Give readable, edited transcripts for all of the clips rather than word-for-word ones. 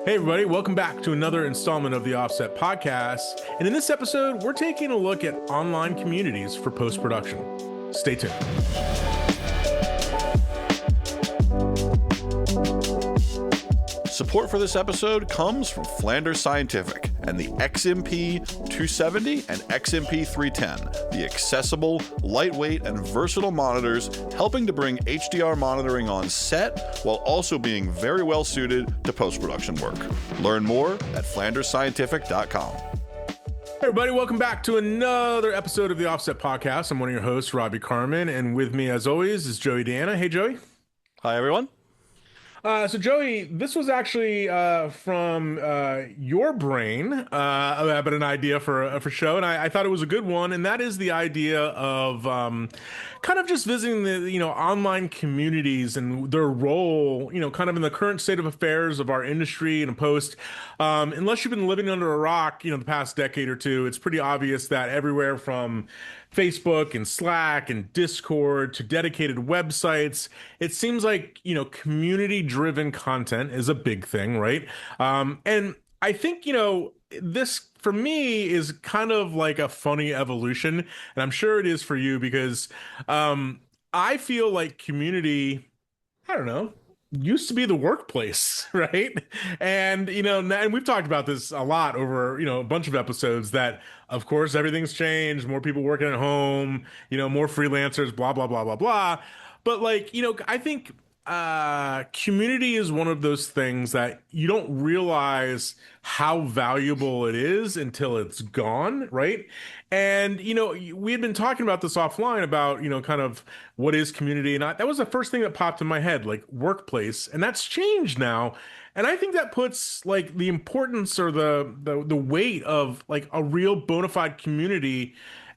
Hey, everybody, welcome back to another installment of the Offset Podcast. And in this episode, we're taking a look at online communities for post production. Stay tuned. Support for this episode comes from Flanders Scientific and the XMP 270 and XMP 310, the accessible, lightweight, and versatile monitors helping to bring HDR monitoring on set while also being very well suited to post-production work. Learn more at flandersscientific.com. Hey, everybody, welcome back to another episode of the Offset Podcast. I'm one of your hosts, Robbie Carmen, and with me, as always, is Joey Deanna. Hey, Joey. Hi, everyone. So Joey, this was actually from your brain about an idea for a show, and I thought it was a good one, and that is the idea of kind of just visiting the online communities and their role, kind of in the current state of affairs of our industry and post. Unless you've been living under a rock, the past decade or two, it's pretty obvious that everywhere from Facebook and Slack and Discord to dedicated websites, it seems like, community-driven content is a big thing, right? And I think, this for me is kind of like a funny evolution, and I'm sure it is for you because I feel like community, I don't know, used to be the workplace, right? And and we've talked about this a lot over a bunch of episodes that of course everything's changed, more people working at home, more freelancers, blah blah blah blah blah. But I think community is one of those things that you don't realize how valuable it is until it's gone, right? And we had been talking about this offline about kind of what is community, and that was the first thing that popped in my head, like workplace, and that's changed now. And I think that puts like the importance or the weight of like a real bona fide community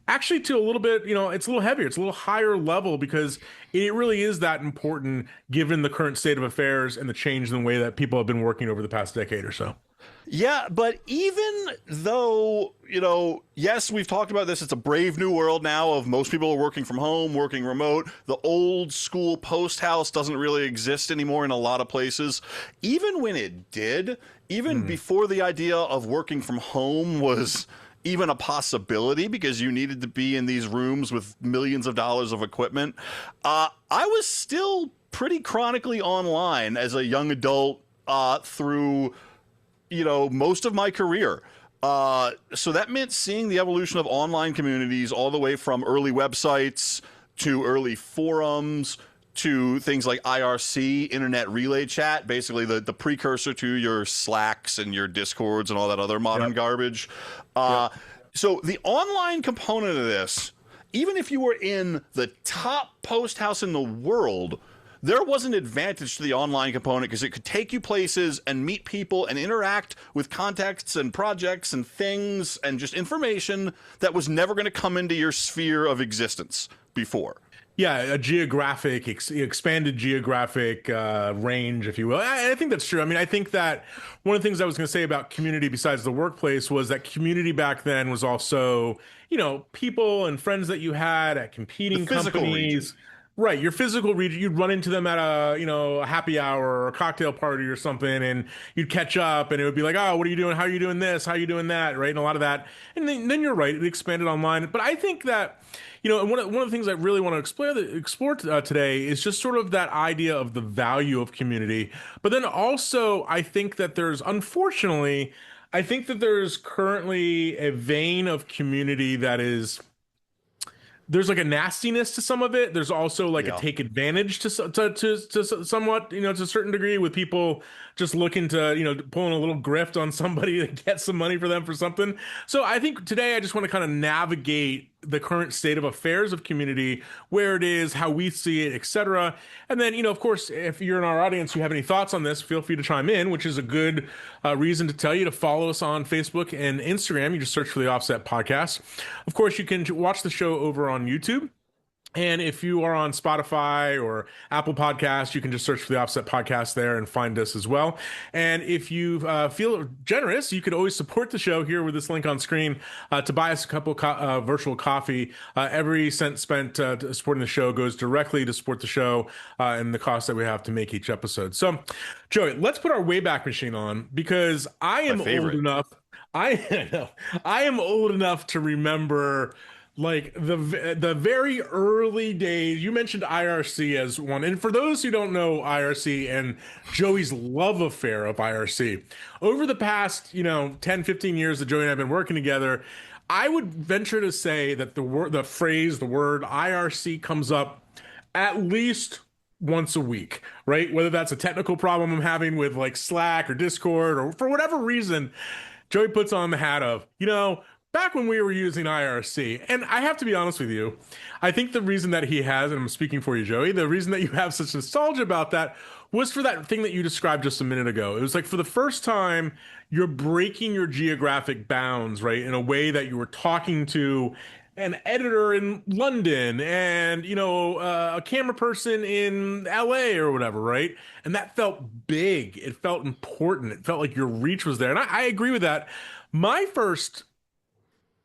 actually to a little bit, it's a little heavier, it's a little higher level because it really is that important given the current state of affairs and the change in the way that people have been working over the past decade or so. Yeah, but even though, yes, we've talked about this, it's a brave new world now of most people are working from home, working remote. The old school post house doesn't really exist anymore in a lot of places. Even when it did, even before the idea of working from home was even a possibility because you needed to be in these rooms with millions of dollars of equipment, I was still pretty chronically online as a young adult through most of my career. So that meant seeing the evolution of online communities all the way from early websites to early forums to things like IRC, Internet Relay Chat, basically the precursor to your Slacks and your Discords and all that other modern garbage. So the online component of this, even if you were in the top post house in the world, there was an advantage to the online component because it could take you places and meet people and interact with contexts and projects and things and just information that was never going to come into your sphere of existence before. Yeah, a geographic, expanded geographic range, if you will. I think that's true. I mean, I think that one of the things I was going to say about community besides the workplace was that community back then was also, people and friends that you had at competing companies. Region. Right, your physical region, you'd run into them at a happy hour or a cocktail party or something, and you'd catch up, and it would be like, oh, what are you doing? How are you doing this? How are you doing that? Right, and a lot of that. And then you're right, it expanded online. But I think that, and one of the things I really want to explore today is just sort of that idea of the value of community. But then also, I think that unfortunately, there's currently a vein of community that is, there's like a nastiness to some of it. There's also like a take advantage to somewhat, to a certain degree, with people just looking to, pulling a little grift on somebody to get some money for them for something. So I think today I just want to kind of navigate the current state of affairs of community, where it is, how we see it, etc. And then, of course, if you're in our audience, you have any thoughts on this, feel free to chime in, which is a good reason to tell you to follow us on Facebook and Instagram. You just search for the Offset Podcast. Of course, you can watch the show over on YouTube. And if you are on Spotify or Apple Podcasts, you can just search for the Offset Podcast there and find us as well. And if you feel generous, you could always support the show here with this link on screen to buy us a couple virtual coffee. Every cent spent supporting the show goes directly to support the show and the cost that we have to make each episode. So, Joey, let's put our Wayback Machine on because I am old enough. I know I am old enough to remember like the very early days. You mentioned IRC as one, and for those who don't know IRC and Joey's love affair of IRC over the past 10-15 years that Joey and I have been working together, I would venture to say that the word IRC comes up at least once a week, right? Whether that's a technical problem I'm having with like Slack or Discord, or for whatever reason, Joey puts on the hat of, back when we were using IRC. And I have to be honest with you, I think the reason that he has, and I'm speaking for you, Joey, the reason that you have such nostalgia about that was for that thing that you described just a minute ago. It was like for the first time, you're breaking your geographic bounds, right? In a way that you were talking to an editor in London and, a camera person in LA or whatever, right? And that felt big. It felt important. It felt like your reach was there. And I agree with that. My first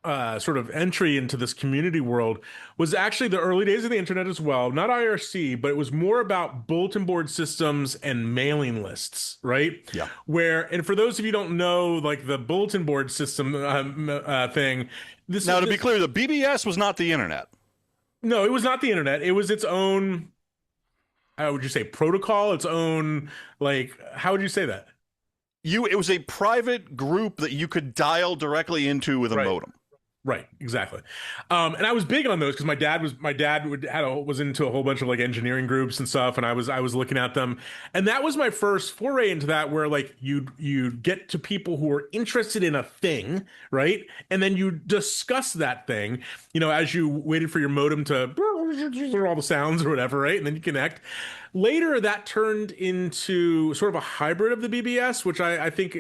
sort of entry into this community world was actually the early days of the internet as well. Not IRC, but it was more about bulletin board systems and mailing lists, right? Yeah. And for those of you who don't know, like the bulletin board system thing. To be clear, the BBS was not the internet. No, it was not the internet. It was its own, how would you say, protocol, its own, like, how would you say that? It was a private group that you could dial directly into with a modem. Right, exactly. And I was big on those because my dad was into a whole bunch of like engineering groups and stuff, and I was looking at them, and that was my first foray into that, where like you get to people who are interested in a thing, right, and then you discuss that thing, as you waited for your modem to all the sounds or whatever, right, and then you connect. Later, that turned into sort of a hybrid of the BBS, which I think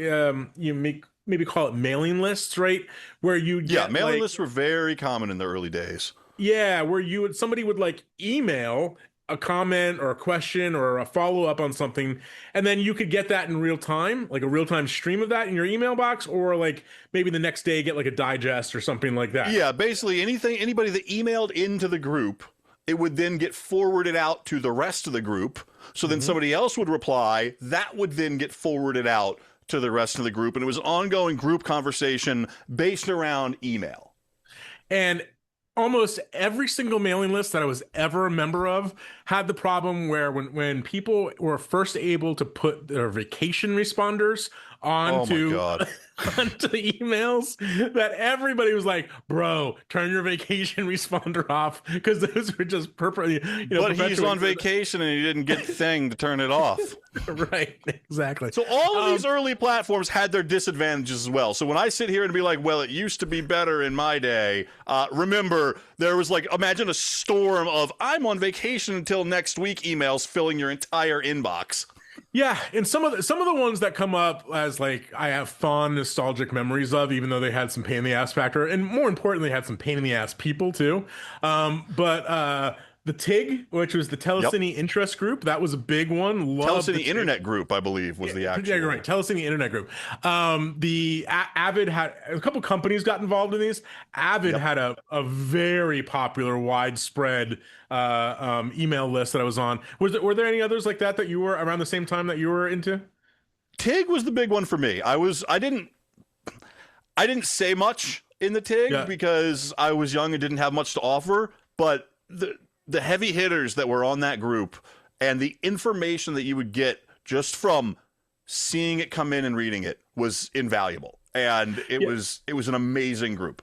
maybe call it mailing lists, right? Where you get mailing lists were very common in the early days. Yeah, where somebody would like email a comment or a question or a follow-up on something, and then you could get that in real time, like a real-time stream of that in your email box, or like maybe the next day get like a digest or something like that. Yeah, basically anybody that emailed into the group, it would then get forwarded out to the rest of the group. So then somebody else would reply, that would then get forwarded out to the rest of the group, and it was ongoing group conversation based around email. And almost every single mailing list that I was ever a member of had the problem where when people were first able to put their vacation responders onto onto emails, that everybody was like, bro, turn your vacation responder off, because those were just perfectly, but he's on vacation and he didn't get the thing to turn it off. Right, exactly. So all of these early platforms had their disadvantages as well. So when I sit here and be like, well, it used to be better in my day, remember, there was like, imagine a storm of I'm on vacation until next week emails filling your entire inbox. Yeah, and some of the ones that come up as like I have fond nostalgic memories of, even though they had some pain in the ass factor, and more importantly had some pain in the ass people too. But the TIG, which was the Telecine Interest Group, that was a big one. Telecine Internet Group, I believe, was the actual. Yeah, right. Telecine Internet Group. The Avid had a couple companies got involved in these. Avid had a very popular, widespread email list that I was on. Were there any others like that you were around the same time that you were into? TIG was the big one for me. I didn't say much in the TIG because I was young and didn't have much to offer, but the heavy hitters that were on that group and the information that you would get just from seeing it come in and reading it was invaluable. And it was an amazing group.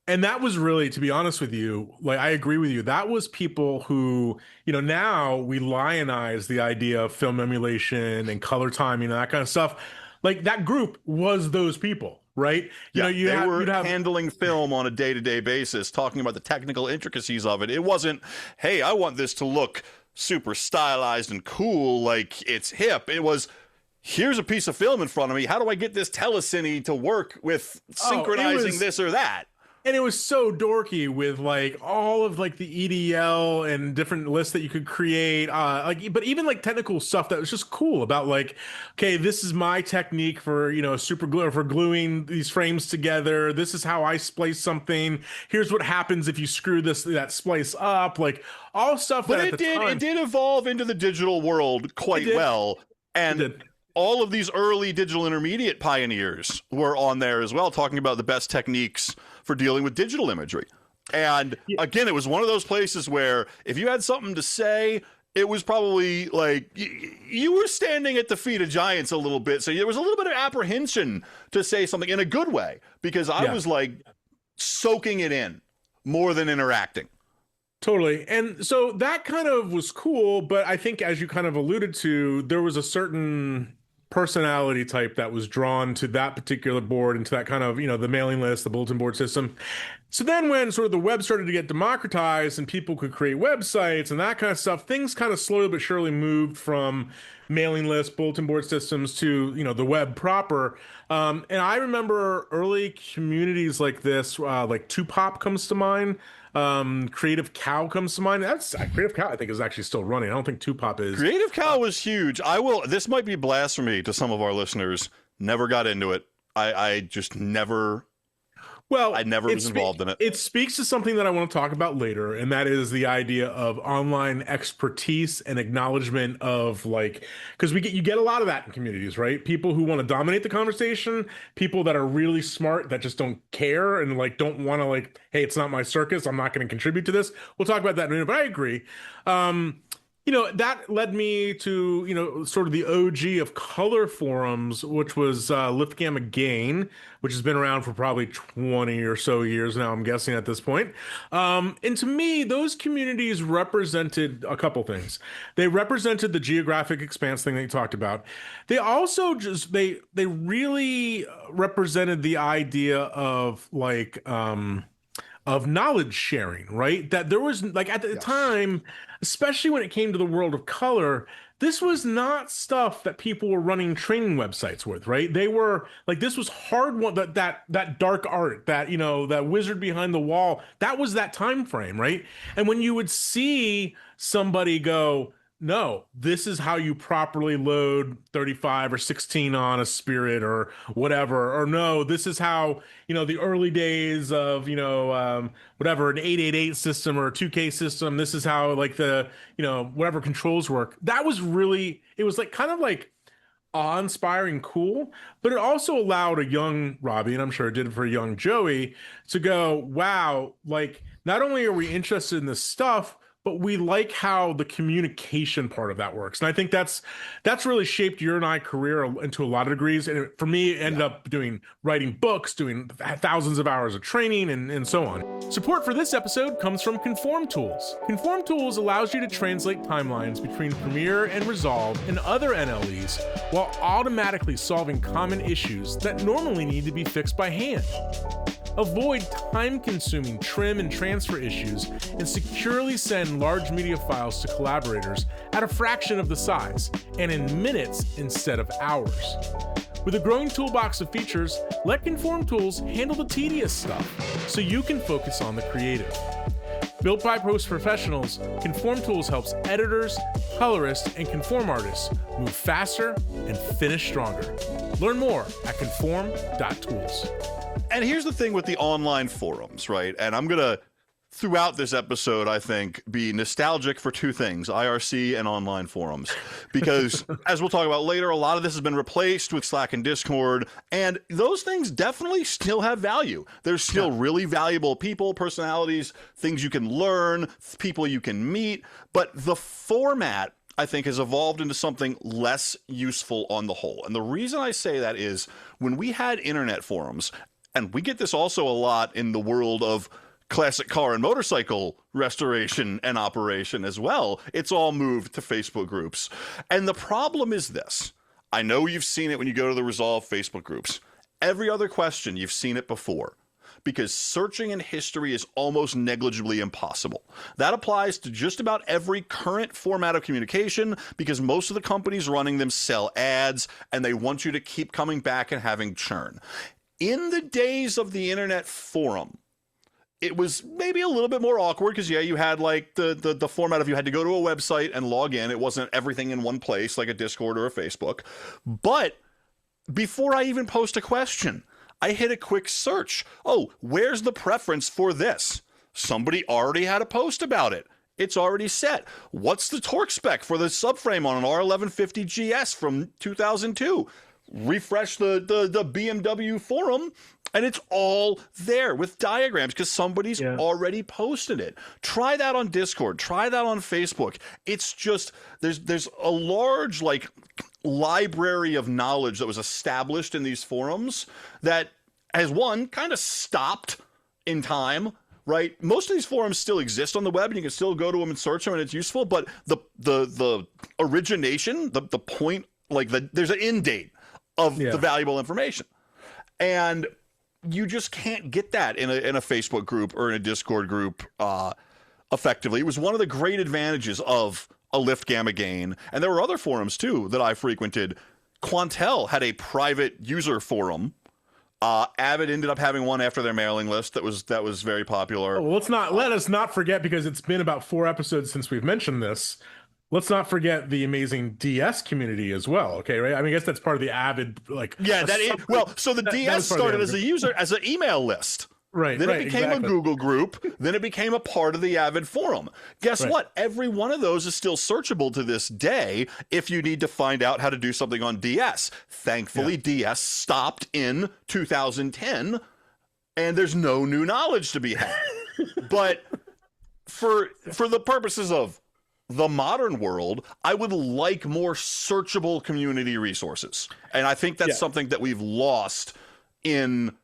And that was really, to be honest with you, like I agree with you. That was people who, now we lionize the idea of film emulation and color timing and that kind of stuff. Like that group was those people. Right? They were handling film on a day-to-day basis, talking about the technical intricacies of it. It wasn't, hey, I want this to look super stylized and cool, like it's hip. It was, here's a piece of film in front of me. How do I get this telecine to work with synchronizing this or that? And it was so dorky with like all of like the EDL and different lists that you could create. Like, but even like technical stuff that was just cool about like, okay, this is my technique for, super glue or for gluing these frames together. This is how I splice something. Here's what happens if you screw that splice up. Like all stuff But that at the time it did evolve into the digital world quite well. it And did. all of these early digital intermediate pioneers were on there as well, talking about the best techniques for dealing with digital imagery. And again, it was one of those places where if you had something to say, it was probably like you were standing at the feet of giants a little bit. So there was a little bit of apprehension to say something in a good way, because I was like soaking it in more than interacting. Totally. And so that kind of was cool, but I think as you kind of alluded to, there was a certain personality type that was drawn to that particular board and to that kind of, the mailing list, the bulletin board system. So then when sort of the web started to get democratized and people could create websites and that kind of stuff, things kind of slowly but surely moved from mailing lists, bulletin board systems to, the web proper. And I remember early communities like this, like Tupop comes to mind. Creative Cow comes to mind. That's Creative Cow, I think, is actually still running. I don't think Tupop is. Creative Cow was huge. This might be blasphemy to some of our listeners. Never got into it. I just never. Well, I never was involved in it. It speaks to something that I want to talk about later, and that is the idea of online expertise and acknowledgement of because you get a lot of that in communities, right? People who want to dominate the conversation, people that are really smart that just don't care and don't want to hey, it's not my circus, I'm not going to contribute to this. We'll talk about that in a minute, but I agree. That led me to, sort of the OG of color forums, which was Lithgamma Gain, which has been around for probably 20 or so years now, I'm guessing at this point. And to me, those communities represented a couple things. They represented the geographic expanse thing that you talked about. They also they really represented the idea of of knowledge sharing, right? That there was at the time, especially when it came to the world of color, this was not stuff that people were running training websites with, right? They were this was hard one, that dark art, that wizard behind the wall, that was that time frame, right? And when you would see somebody go, no, this is how you properly load 35 or 16 on a Spirit or whatever. Or no, this is how, the early days of, whatever, an 888 system or a 2K system, this is how the, whatever controls work. That was really, it was kind of awe-inspiring, cool, but it also allowed a young Robbie, and I'm sure it did for a young Joey, to go, wow, not only are we interested in this stuff, but we like how the communication part of that works. And I think that's really shaped your and I career into a lot of degrees. And for me, it ended up writing books, doing thousands of hours of training and so on. Support for this episode comes from Conform Tools. Conform Tools allows you to translate timelines between Premiere and Resolve and other NLEs while automatically solving common issues that normally need to be fixed by hand. Avoid time-consuming trim and transfer issues and securely send large media files to collaborators at a fraction of the size and in minutes instead of hours. With a growing toolbox of features, let Conform Tools handle the tedious stuff so you can focus on the creative. Built by post professionals, Conform Tools helps editors, colorists, and conform artists move faster and finish stronger. Learn more at conform.tools. And here's the thing with the online forums, right? And I'm going to, throughout this episode, I think, be nostalgic for two things, IRC and online forums. Because, as we'll talk about later, a lot of this has been replaced with Slack and Discord, and those things definitely still have value. There's still really valuable people, personalities, things you can learn, people you can meet, but the format, I think, has evolved into something less useful on the whole. And the reason I say that is when we had internet forums, and we get this also a lot in the world of classic car and motorcycle restoration and operation as well, it's all moved to Facebook groups. And the problem is this. I know you've seen it when you go to the Resolve Facebook groups. Every other question, you've seen it before. Because searching in history is almost negligibly impossible. That applies to just about every current format of communication because most of the companies running them sell ads and they want you to keep coming back and having churn. In the days of the internet forum, it was maybe a little bit more awkward because yeah, you had like the format of you had to go to a website and log in. It wasn't everything in one place like a Discord or a Facebook. But before I even post a question, I hit a quick search. Oh, where's the preference for this? Somebody already had a post about it. It's already set. What's the torque spec for the subframe on an R1150 GS from 2002? Refresh the BMW forum, and it's all there with diagrams because somebody's already posted it. Try that on Discord. Try that on Facebook. It's just there's a large like library of knowledge that was established in these forums that has one kind of stopped in time. Right, most of these forums still exist on the web, and you can still go to them and search them, and it's useful. But the origination, the point, like there's an end date of the valuable information, and you just can't get that in a Facebook group or in a Discord group effectively. It was one of the great advantages of a Lift Gamma Gain, and there were other forums too that I frequented. Quantel had a private user forum. Avid ended up having one after their mailing list that was very popular. Well, let us not forget, because it's been about 4 episodes since we've mentioned this. Let's not forget the amazing DS community as well. Okay, right? I mean, I guess that's part of the Avid so the DS started as an email list. Right. Then it became a Google group. Then it became a part of the Avid forum. Guess what? Every one of those is still searchable to this day if you need to find out how to do something on DS. Thankfully, DS stopped in 2010, and there's no new knowledge to be had. But for the purposes of the modern world, I would like more searchable community resources. And I think that's something that we've lost in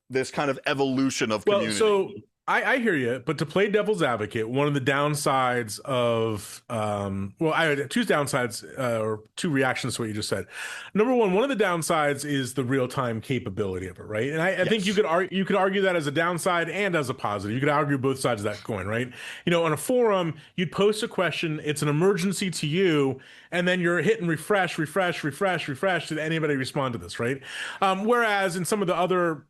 this kind of evolution of community. Well, so I hear you, but to play devil's advocate, one of the downsides of, I had 2 downsides or 2 reactions to what you just said. Number one of the downsides is the real-time capability of it, right? And I think you could argue that as a downside and as a positive. You could argue both sides of that coin, right? You know, on a forum, you'd post a question, it's an emergency to you, and then you're hitting refresh did anybody respond to this, right? Whereas in some of the other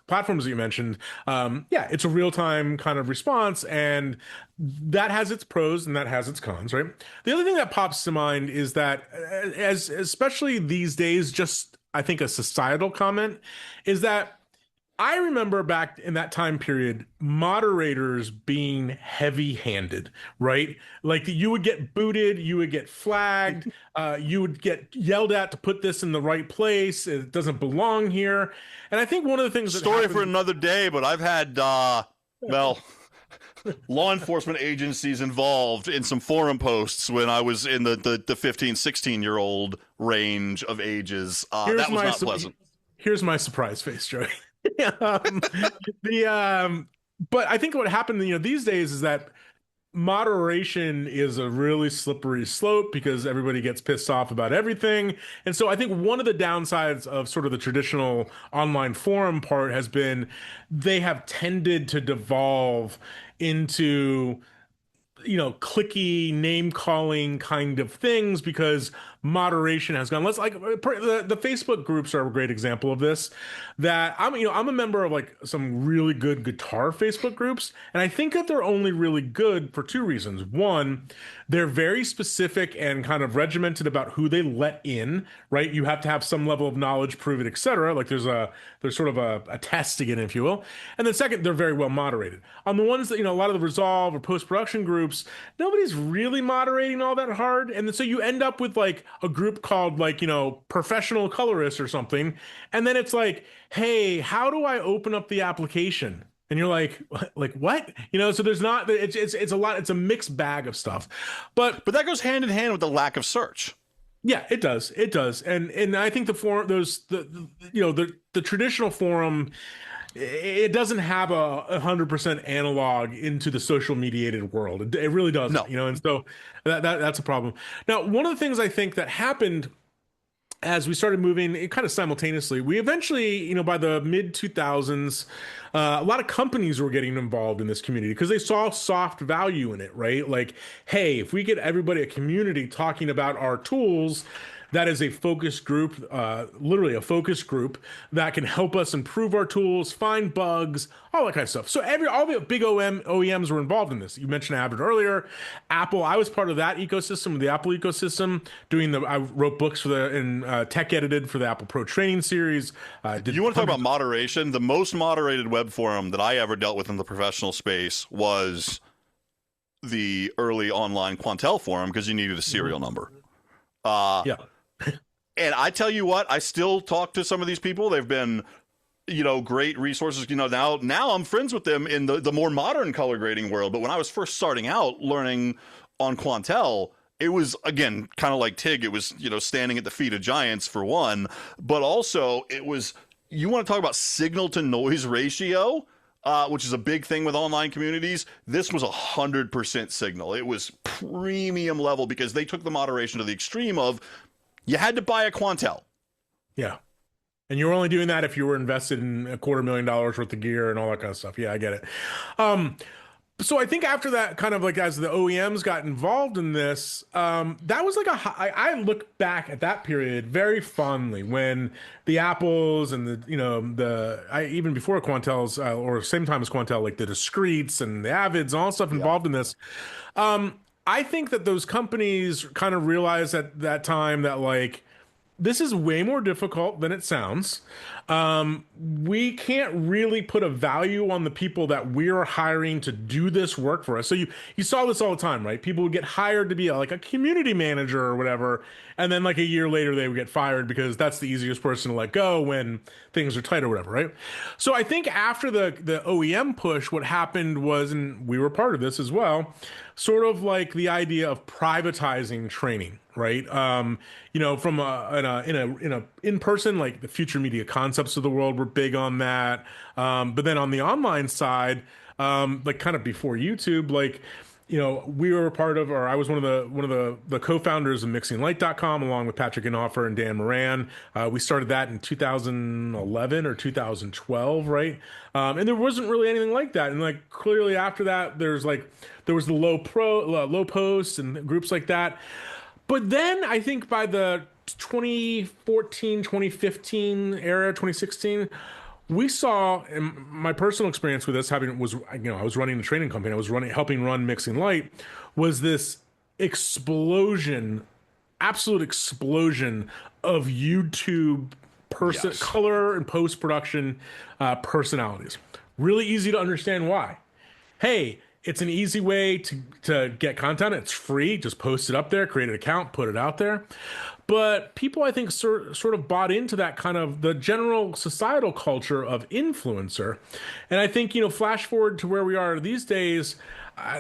platforms that you mentioned, it's a real-time kind of response, and that has its pros and that has its cons, right? The other thing that pops to mind is that especially these days, just I think a societal comment is that I remember back in that time period, moderators being heavy-handed, right? Like you would get booted, you would get flagged, you would get yelled at to put this in the right place. It doesn't belong here. And I think one of the things story for another day, but I've had law enforcement agencies involved in some forum posts when I was in the 15, 16-year-old range of ages. That was not pleasant. Here's my surprise face, Joey. But I think what happened, these days is that moderation is a really slippery slope because everybody gets pissed off about everything. And so I think one of the downsides of sort of the traditional online forum part has been they have tended to devolve into clicky name calling kind of things because moderation has gone less. Like the Facebook groups are a great example of this. That I'm a member of like some really good guitar Facebook groups, and I think that they're only really good for 2 reasons. One, they're very specific and kind of regimented about who they let in, right? You have to have some level of knowledge, prove it, etc. Like there's sort of a test to get in, if you will. And then second, they're very well moderated. On the ones that, a lot of the Resolve or post-production groups, nobody's really moderating all that hard. And then, so you end up with like a group called like, professional colorist or something. And then it's like, hey, how do I open up the application? And you're like what? So there's not, it's a lot, it's a mixed bag of stuff. But that goes hand in hand with the lack of search. Yeah, it does. It does. And I think the forum, the traditional forum, it doesn't have a 100% analog into the social mediated world. It really doesn't, No. And so that's a problem. Now, one of the things I think that happened as we started moving kind of simultaneously, we eventually, by the mid 2000s, a lot of companies were getting involved in this community because they saw soft value in it, right? Like, hey, if we get everybody, a community talking about our tools, that is a focus group, literally a focus group that can help us improve our tools, find bugs, all that kind of stuff. So all the big OEMs were involved in this. You mentioned Abbott earlier. Apple, I was part of that ecosystem, the Apple ecosystem, I wrote books and tech edited for the Apple Pro training series. You want to talk about moderation? The most moderated web forum that I ever dealt with in the professional space was the early online Quantel forum, because you needed a serial number. Yeah. And I tell you what, I still talk to some of these people. They've been, great resources. Now I'm friends with them in the more modern color grading world. But when I was first starting out learning on Quantel, it was, again, kind of like TIG. It was, standing at the feet of giants for one, but also it was, you want to talk about signal to noise ratio, which is a big thing with online communities. This was 100% signal. It was premium level because they took the moderation to the extreme of you had to buy a Quantel. Yeah. And you were only doing that if you were invested in $250,000 worth of gear and all that kind of stuff. Yeah, I get it. So I think after that, kind of like as the OEMs got involved in this, that was like I look back at that period very fondly when the Apples and even before Quantel's or same time as Quantel, like the Discreets and the Avids, all stuff involved in this. I think that those companies kind of realized at that time that like, this is way more difficult than it sounds. We can't really put a value on the people that we're hiring to do this work for us. So you saw this all the time, right? People would get hired to be like a community manager or whatever, and then like a year later they would get fired because that's the easiest person to let go when things are tight or whatever, right? So I think after the OEM push, what happened was, and we were part of this as well, sort of like the idea of privatizing training, right? From in person, like the Future Media Concepts of the world were big on that. But then on the online side, like kind of before YouTube, like, we were part of, or I was one of the co-founders of MixingLight.com along with Patrick Inhofer and Dan Moran. We started that in 2011 or 2012, right? And there wasn't really anything like that. And like clearly after that, there was the low posts and groups like that. But then I think by the 2014, 2015 era, 2016, we saw, in my personal experience with this, I was running a training company, helping run Mixing Light, was this absolute explosion of YouTube color and post-production personalities. Really easy to understand why. Hey, it's an easy way to get content. It's free. Just post it up there, create an account, put it out there. But people, I think, sort of bought into that kind of the general societal culture of influencer. And I think, flash forward to where we are these days,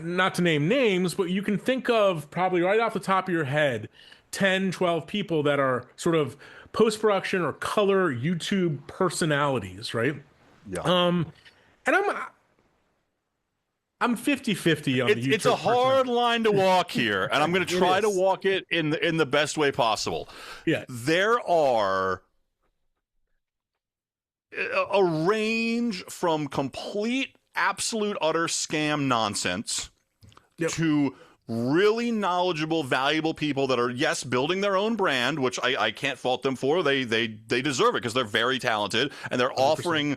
not to name names, but you can think of probably right off the top of your head, 10, 12 people that are sort of post-production or color YouTube personalities, right? Yeah. And I'm 50-50 on the YouTube. It's a hard line to walk here, and I'm going to try to walk it in the best way possible. Yeah. There are a range from complete, absolute, utter scam nonsense to really knowledgeable, valuable people that are, yes, building their own brand, which I can't fault them for. They deserve it because they're very talented, and they're 100%. Offering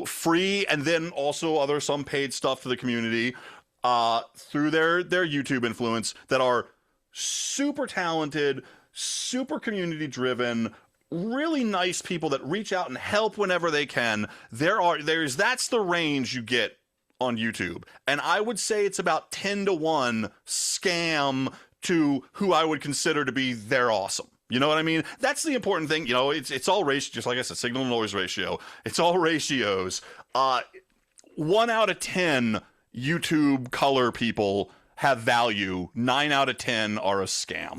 free and then also some paid stuff to the community through their YouTube influence that are super talented, super community driven, really nice people that reach out and help whenever they can. That's the range you get on YouTube. And I would say it's about 10-1 scam to who I would consider to be they're awesome. You know what I mean? That's the important thing. It's all ratio, just like I said, signal to noise ratio. It's all ratios. 1 out of 10 YouTube color people have value. 9 out of 10 are a scam.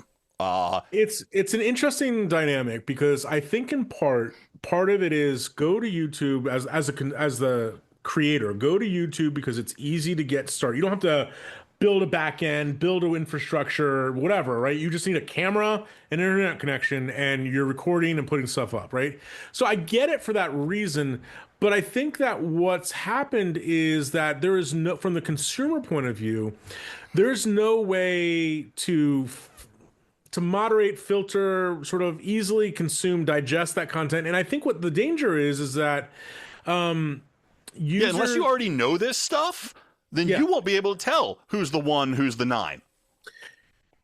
It's an interesting dynamic because I think in part of it is go to YouTube as the creator, go to YouTube because it's easy to get started. You don't have to build a back end, build an infrastructure, whatever, right? You just need a camera, an internet connection, and you're recording and putting stuff up, right? So I get it for that reason, but I think that what's happened is that there is no, from the consumer point of view, there's no way to to moderate, filter, sort of easily consume, digest that content. And I think what the danger is that Yeah, unless you users, already know this stuff, then yeah. you won't be able to tell who's the one, who's the nine.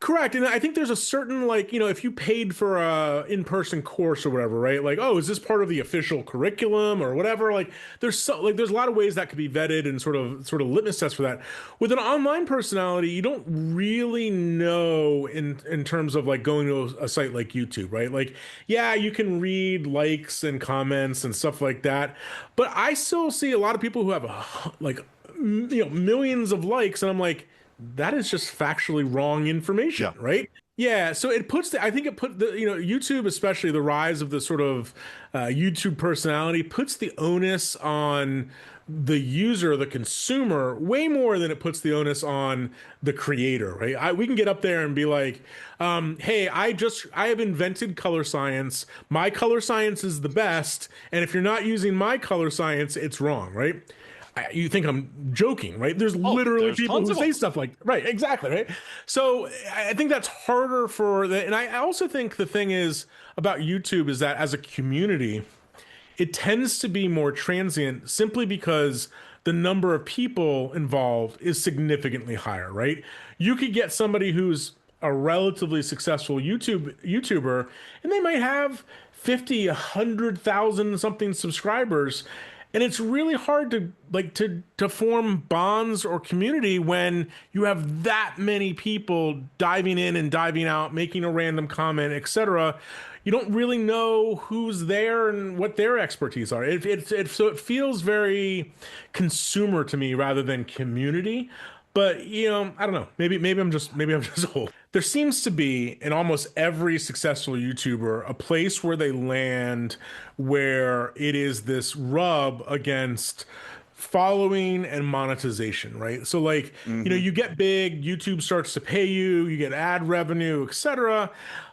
Correct. And I think there's a certain, like, if you paid for a in-person course or whatever, right? Like, oh, is this part of the official curriculum or whatever? Like there's a lot of ways that could be vetted and sort of litmus tests for that. With an online personality, you don't really know in terms of like going to a site like YouTube, right? Like, yeah, you can read likes and comments and stuff like that, but I still see a lot of people who have like millions of likes, and I'm like, that is just factually wrong information, Yeah. right? Yeah, so I think it put YouTube, especially the rise of the sort of YouTube personality, puts the onus on the user, the consumer, way more than it puts the onus on the creator, right? We can get up there and be like, hey, I have invented color science. My color science is the best. And if you're not using my color science, it's wrong, right? You think I'm joking, right? There's literally there's people tons who of say them. stuff like, right, exactly, right? So I think that's harder for the, and I also think the thing is about YouTube is that as a community, it tends to be more transient simply because the number of people involved is significantly higher, right? You could get somebody who's a relatively successful YouTuber, and they might have 50, 100,000 something subscribers, and it's really hard to to form bonds or community when you have that many people diving in and diving out, making a random comment, etc. You don't really know who's there and what their expertise are. So it feels very consumer to me rather than community. But I don't know. Maybe I'm just old. There seems to be in almost every successful YouTuber a place where they land where it is this rub against following and monetization, right? So like, you get big, YouTube starts to pay you, you get ad revenue, etc.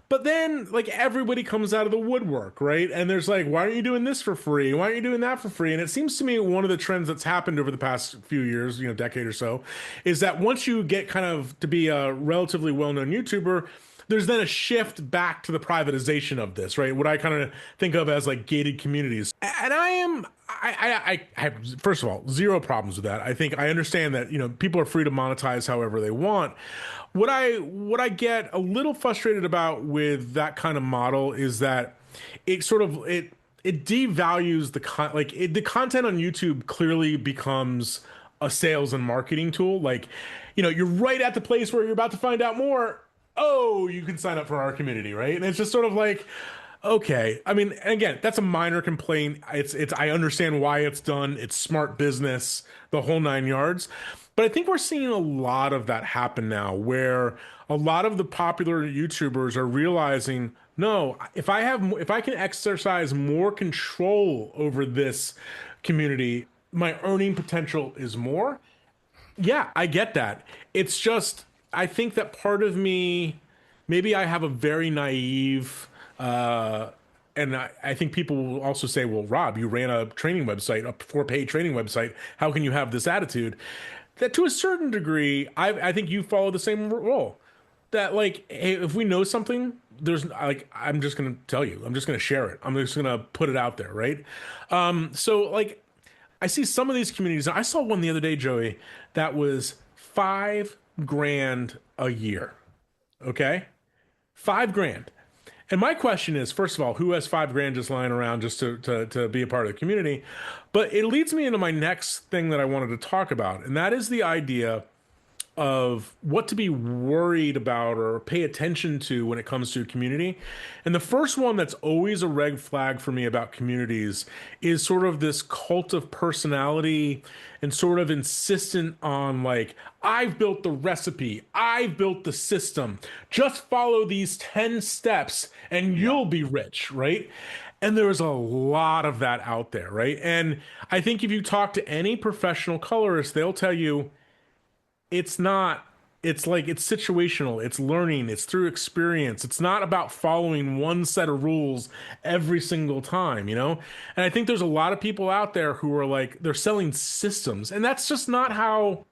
But then like everybody comes out of the woodwork, right? And there's like, why aren't you doing this for free? Why aren't you doing that for free? And it seems to me one of the trends that's happened over the past few years, decade or so, is that once you get kind of to be a relatively well-known YouTuber, there's then a shift back to the privatization of this, right? What I kind of think of as like gated communities. And I have, first of all, zero problems with that. I think I understand that, people are free to monetize however they want. What I get a little frustrated about with that kind of model is that it devalues the content on YouTube clearly becomes a sales and marketing tool. Like, you're right at the place where you're about to find out more. Oh, you can sign up for our community, right? And it's just sort of like, okay. I mean, and again, that's a minor complaint. I understand why it's done. It's smart business, the whole nine yards. But I think we're seeing a lot of that happen now, where a lot of the popular YouTubers are realizing, no, if I can exercise more control over this community, my earning potential is more. Yeah, I get that. It's just, I think that part of me, maybe I have a very naive, and I think people will also say, well, Rob, you ran a training website, a for-paid training website. How can you have this attitude? That to a certain degree, I think you follow the same role. That like, hey, if we know something, there's like, I'm just gonna tell you. I'm just gonna share it. I'm just gonna put it out there, right? So like, I see some of these communities. I saw one the other day, Joey, that was 5 grand a year. Okay, 5 grand. And my question is, first of all, who has 5 grand just lying around just to be a part of the community? But it leads me into my next thing that I wanted to talk about, and that is the idea of what to be worried about or pay attention to when it comes to a community. And the first one that's always a red flag for me about communities is sort of this cult of personality and sort of insistent on like, I've built the recipe, I've built the system, just follow these 10 steps and you'll be rich, right? And there's a lot of that out there, right? And I think if you talk to any professional colorist, they'll tell you, it's not, it's like it's situational, it's learning, it's through experience. It's not about following one set of rules every single time, And I think there's a lot of people out there who are like, they're selling systems, and that's just not how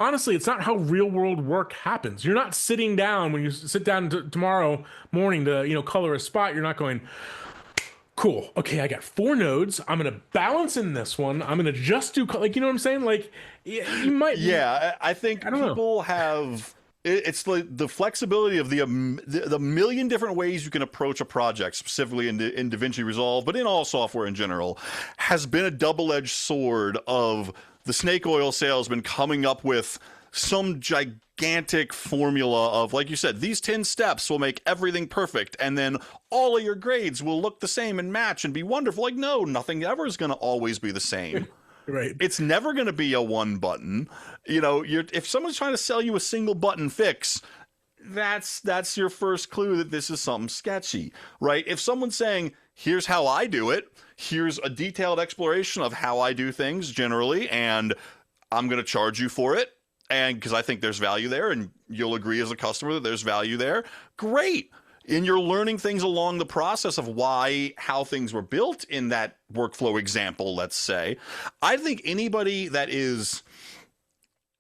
honestly, it's not how real world work happens. You're not sitting down when you sit down tomorrow morning to, color a spot. You're not going, cool. Okay, I got 4 nodes. I'm going to balance in this one. I'm going to just do, like, you know what I'm saying? Like, you might, Yeah, I think I don't know. people have it's the flexibility of the million different ways you can approach a project, specifically in DaVinci Resolve, but in all software in general, has been a double-edged sword of the snake oil salesman coming up with some gigantic formula of, like you said, these 10 steps will make everything perfect, and then all of your grades will look the same and match and be wonderful. Like, no, nothing ever is going to always be the same. Right. It's never going to be a one button. If someone's trying to sell you a single button fix, that's your first clue that this is something sketchy, right? If someone's saying, here's how I do it, here's a detailed exploration of how I do things generally, and I'm going to charge you for it, and because I think there's value there, and you'll agree as a customer that there's value there, great. And you're learning things along the process of how things were built in that workflow example, let's say. I think anybody that is,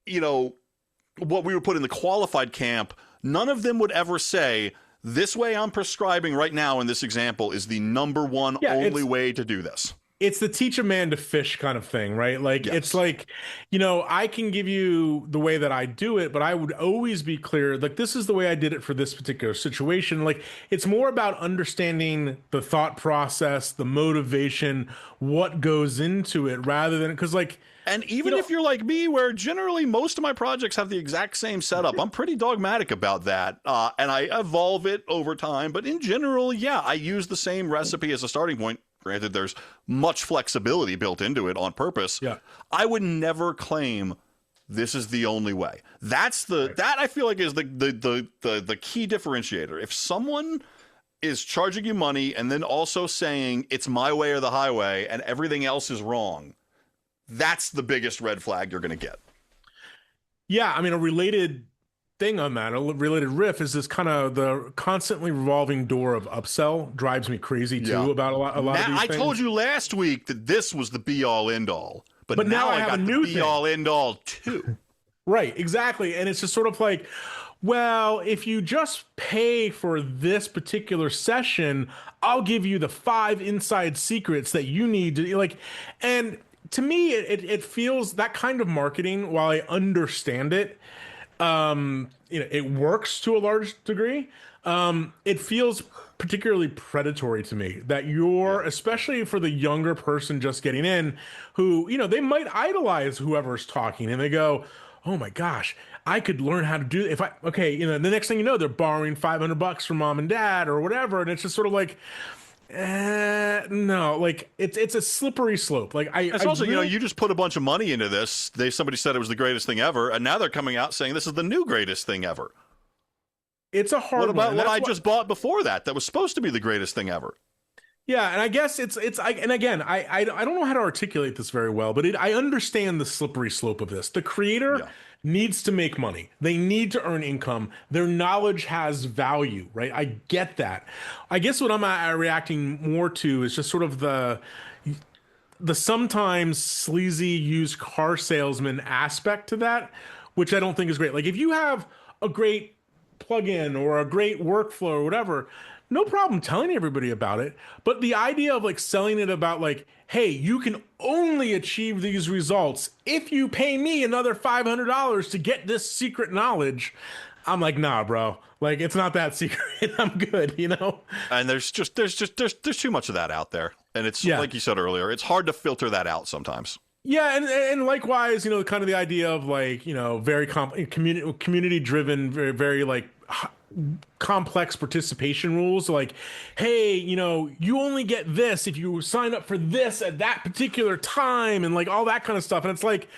what we would put in the qualified camp, none of them would ever say, this way I'm prescribing right now in this example is the number one only way to do this. It's the teach a man to fish kind of thing, right? Like, Yes. It's like, I can give you the way that I do it, but I would always be clear, like, this is the way I did it for this particular situation. Like, it's more about understanding the thought process, the motivation, what goes into it, rather than, because, like, and even if you're like me, where generally most of my projects have the exact same setup, I'm pretty dogmatic about that. And I evolve it over time. But in general, yeah, I use the same recipe as a starting point. Granted, there's much flexibility built into it on purpose. Yeah. I would never claim this is the only way. That I feel like is the key differentiator. If someone is charging you money and then also saying it's my way or the highway and everything else is wrong, that's the biggest red flag you're going to get. Yeah, I mean, a related thing on that, a related riff is this kind of the constantly revolving door of upsell drives me crazy too about a lot of these I things. told you last week that this was the be all end all, but now I have got a the new be all end all too. Right, exactly. And it's just sort of like, well, if you just pay for this particular session, I'll give you the 5 inside secrets that you need to, like, and to me, it feels that kind of marketing, while I understand it, it works to a large degree. It feels particularly predatory to me that especially for the younger person just getting in, who, they might idolize whoever's talking and they go, oh my gosh, I could learn how to do it the next thing you know, they're borrowing $500 from mom and dad or whatever. And it's just sort of like, no, like it's a slippery slope. Like It's also, you just put a bunch of money into this. Somebody said it was the greatest thing ever, and now they're coming out saying this is the new greatest thing ever. It's a hard. What about what I just bought before that? That was supposed to be the greatest thing ever. Yeah, and I guess and again, I don't know how to articulate this very well, but I understand the slippery slope of this. The creator needs to make money. They need to earn income. Their knowledge has value, right? I get that. I guess what I'm reacting more to is just sort of the sometimes sleazy used car salesman aspect to that, which I don't think is great. Like, if you have a great plugin or a great workflow or whatever, no problem telling everybody about it. But the idea of like selling it about like, hey, you can only achieve these results if you pay me another $500 to get this secret knowledge. I'm like, nah, bro. Like, it's not that secret. I'm good, And there's too much of that out there. And it's like you said earlier, it's hard to filter that out sometimes. Yeah, and likewise, kind of the idea of like, very community driven, very, very like complex participation rules. Like, hey, you only get this if you sign up for this at that particular time, and like all that kind of stuff. And it's like,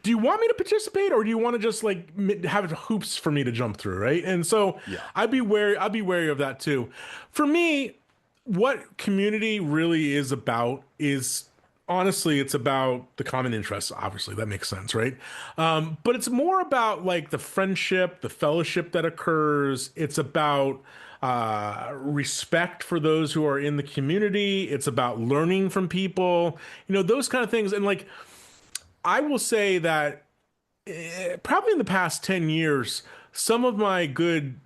do you want me to participate, or do you want to just like have hoops for me to jump through, right? And so I'd be wary of that too. For me, what community really is about is, honestly, it's about the common interests. Obviously, that makes sense, right? But it's more about like the friendship, the fellowship that occurs. It's about respect for those who are in the community. It's about learning from people, those kind of things. And like, I will say that probably in the past 10 years, some of my good,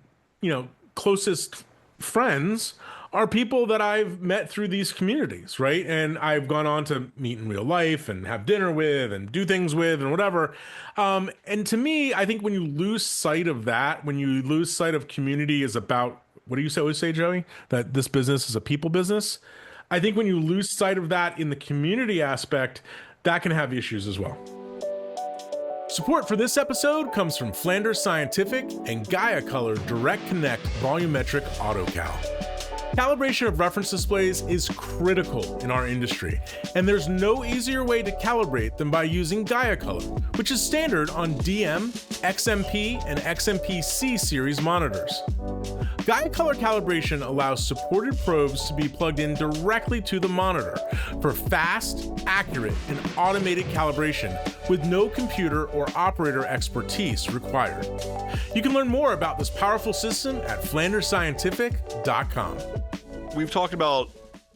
closest friends are people that I've met through these communities, right? And I've gone on to meet in real life and have dinner with and do things with and whatever. And to me, I think when you lose sight of that, when you lose sight of community is about, what do you always say, Joey? That this business is a people business. I think when you lose sight of that in the community aspect, that can have issues as well. Support for this episode comes from Flanders Scientific and Gaia Color Direct Connect Volumetric AutoCal. Calibration of reference displays is critical in our industry, and there's no easier way to calibrate than by using Gaia Color, which is standard on DM, XMP, and XMP-C series monitors. Gaia Color calibration allows supported probes to be plugged in directly to the monitor for fast, accurate, and automated calibration with no computer or operator expertise required. You can learn more about this powerful system at flandersscientific.com. We've talked about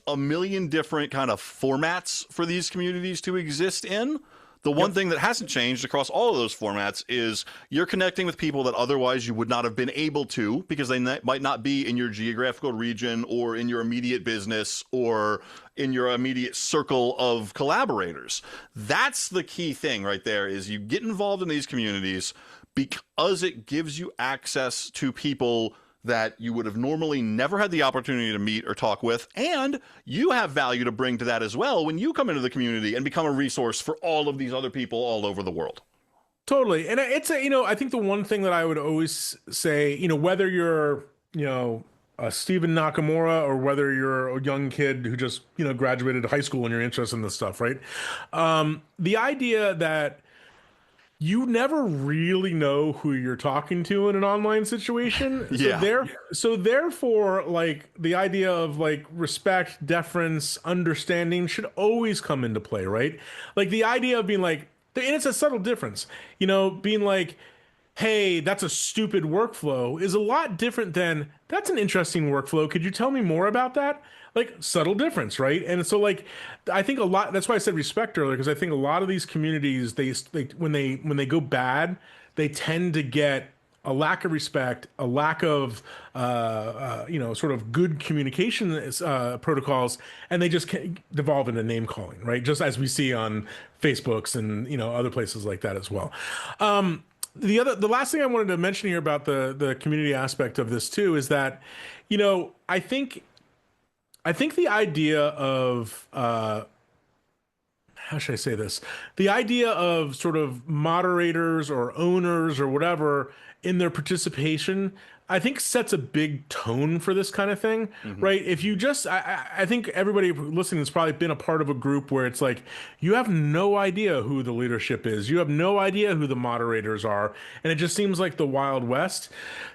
a million different kind of formats for these communities to exist in. The one thing that hasn't changed across all of those formats is you're connecting with people that otherwise you would not have been able to, because they might not be in your geographical region or in your immediate business or in your immediate circle of collaborators. That's the key thing right there, is you get involved in these communities because it gives you access to people that you would have normally never had the opportunity to meet or talk with, and you have value to bring to that as well when you come into the community and become a resource for all of these other people all over the world. Totally. And it's I think the one thing that I would always say, whether you're, a Stephen Nakamura or whether you're a young kid who just, graduated high school and you're interested in this stuff, right? The idea that you never really know who you're talking to in an online situation. Yeah. So therefore, like, the idea of like respect, deference, understanding should always come into play, right? Like the idea of being like, and it's a subtle difference, being like, hey, that's a stupid workflow is a lot different than that's an interesting workflow. Could you tell me more about that? Like, subtle difference, right? And so, like, I think a lot. That's why I said respect earlier, because I think a lot of these communities, they when they go bad, they tend to get a lack of respect, a lack of sort of good communication protocols, and they just devolve into name calling, right? Just as we see on Facebooks and other places like that as well. The last thing I wanted to mention here about the community aspect of this too is that, I think the idea of how should I say this? The idea of sort of moderators or owners or whatever in their participation, I think sets a big tone for this kind of thing, right? If you just, I think everybody listening has probably been a part of a group where it's like, you have no idea who the leadership is. You have no idea who the moderators are. And it just seems like the Wild West.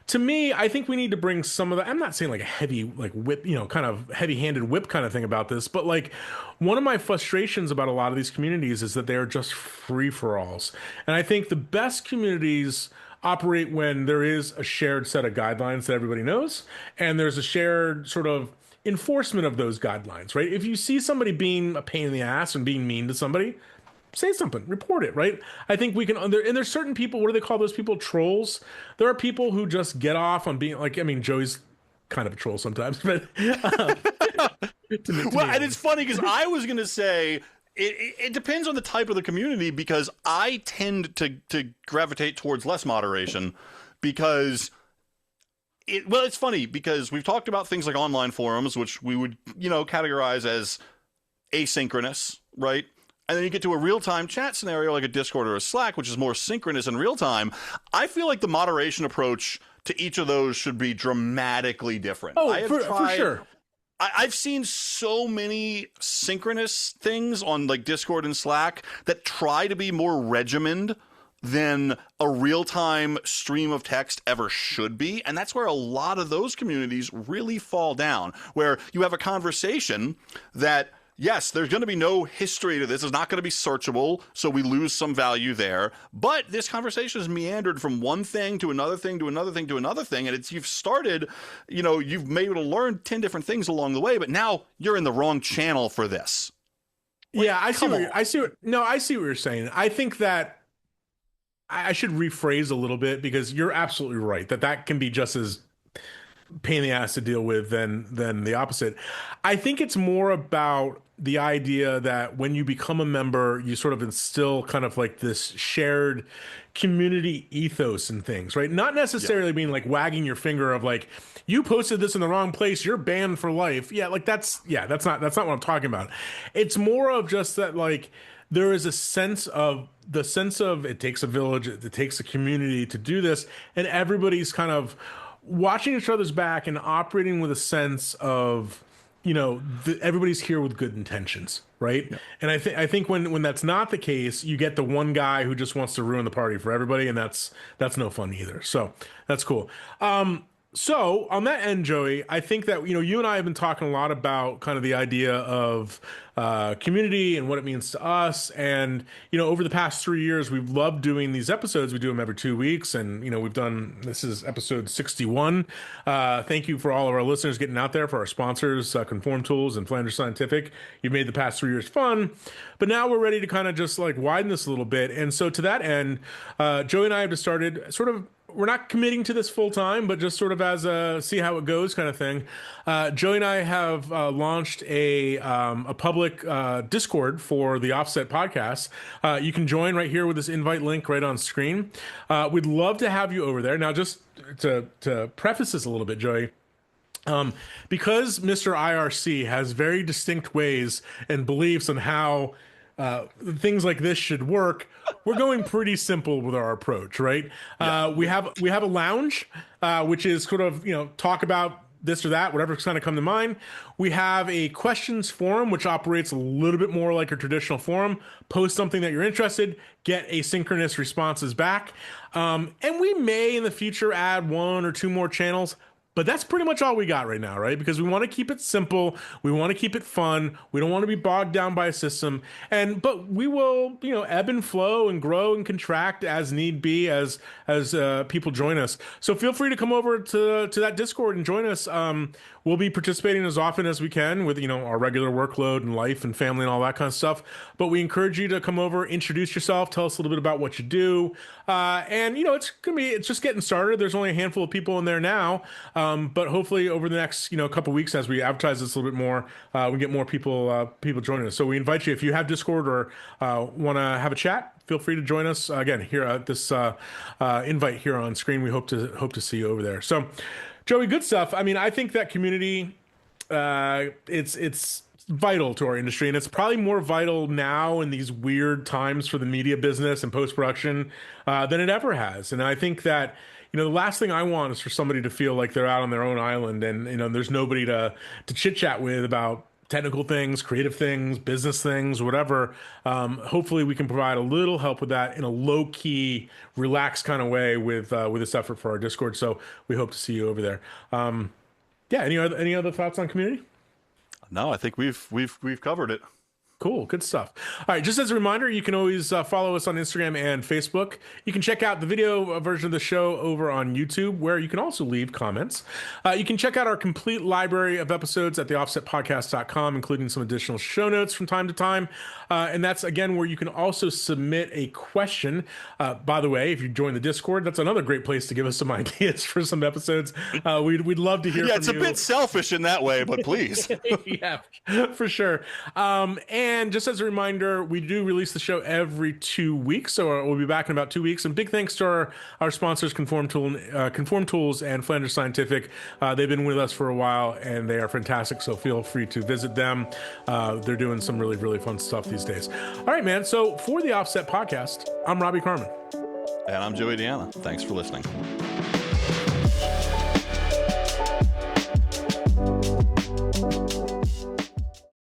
To me, I think we need to bring some of that. I'm not saying like a heavy, like whip, kind of heavy handed whip kind of thing about this, but like one of my frustrations about a lot of these communities is that they're just free for alls. And I think the best communities operate when there is a shared set of guidelines that everybody knows, and there's a shared sort of enforcement of those guidelines, right? If you see somebody being a pain in the ass and being mean to somebody, say something, report it, right? I think we can, and there's certain people, what do they call those people? Trolls. There are people who just get off on being like, Joey's kind of a troll sometimes, but well, and it's funny because I was going to say, it depends on the type of the community, because I tend to gravitate towards less moderation because it's funny because we've talked about things like online forums, which we would, categorize as asynchronous, right? And then you get to a real-time chat scenario like a Discord or a Slack, which is more synchronous and real-time. I feel like the moderation approach to each of those should be dramatically different. Oh, for sure. I've seen so many synchronous things on like Discord and Slack that try to be more regimented than a real-time stream of text ever should be. And that's where a lot of those communities really fall down, where you have a conversation that, yes, there's going to be no history to this. It's not going to be searchable, so we lose some value there. But this conversation has meandered from one thing to another thing to another thing to another thing, and you've started, you've been able to learn 10 different things along the way, but now you're in the wrong channel for this. Yeah, I see what you're saying. I think that I should rephrase a little bit because you're absolutely right that that can be just as pain in the ass to deal with than the opposite. I think it's more about the idea that when you become a member, you sort of instill kind of like this shared community ethos and things, right? Not necessarily being like wagging your finger of like, you posted this in the wrong place, you're banned for life. Yeah, like that's not what I'm talking about. It's more of just that like there is a sense of it takes a village, it takes a community to do this, and everybody's kind of watching each other's back and operating with a sense of, everybody's here with good intentions, right? Yeah. And I think when that's not the case, you get the one guy who just wants to ruin the party for everybody, and that's no fun either. So that's cool. So on that end, Joey, I think that, you and I have been talking a lot about kind of the idea of community and what it means to us. And, over the past 3 years, we've loved doing these episodes. We do them every 2 weeks. And, this is episode 61. Thank you for all of our listeners getting out there, for our sponsors, Conform Tools and Flanders Scientific. You've made the past 3 years fun. But now we're ready to kind of just like widen this a little bit. And so to that end, Joey and I have just started sort of, we're not committing to this full time, but just sort of as a see how it goes kind of thing. Joey and I have launched a public Discord for the Offset podcast. You can join right here with this invite link right on screen. We'd love to have you over there. Now, just to preface this a little bit, Joey, because Mr. IRC has very distinct ways and beliefs on how things like this should work, we're going pretty simple with our approach, right? Yeah. We have a lounge, which is sort of, talk about this or that, whatever's kind of come to mind. We have a questions forum, which operates a little bit more like a traditional forum. Post something that you're interested, get asynchronous responses back. And we may in the future add 1 or 2 more channels. But that's pretty much all we got right now, right? Because we want to keep it simple. We want to keep it fun. We don't want to be bogged down by a system. But we will, ebb and flow and grow and contract as need be as people join us. So feel free to come over to that Discord and join us. We'll be participating as often as we can with, our regular workload and life and family and all that kind of stuff. But we encourage you to come over, introduce yourself, tell us a little bit about what you do. It's just getting started. There's only a handful of people in there now. But hopefully over the next, couple weeks, as we advertise this a little bit more, we get more people joining us. So we invite you, if you have Discord or want to have a chat, feel free to join us again here at this invite here on screen. We hope to see you over there. So, Joey, good stuff. I mean, I think that community, it's vital to our industry, and it's probably more vital now in these weird times for the media business and post-production than it ever has. And I think that, the last thing I want is for somebody to feel like they're out on their own island and, there's nobody to chit-chat with about technical things, creative things, business things, whatever. Hopefully we can provide a little help with that in a low-key, relaxed kind of way with this effort for our Discord. So we hope to see you over there. Any other thoughts on community? No, I think we've covered it. Cool. Good stuff. All right. Just as a reminder, you can always follow us on Instagram and Facebook. You can check out the video version of the show over on YouTube, where you can also leave comments. You can check out our complete library of episodes at theoffsetpodcast.com, including some additional show notes from time to time. And that's, again, where you can also submit a question. By the way, if you join the Discord, that's another great place to give us some ideas for some episodes. We'd love to hear from you. Yeah, it's a bit selfish in that way, but please. Yeah, for sure. And just as a reminder, we do release the show every 2 weeks, so we'll be back in about 2 weeks. And big thanks to our sponsors, Conform Tools and Flanders Scientific. They've been with us for a while, and they are fantastic, so feel free to visit them. They're doing some really, really fun stuff these days. All right, man. So for the Offset Podcast, I'm Robbie Carmen. And I'm Joey Deanna. Thanks for listening.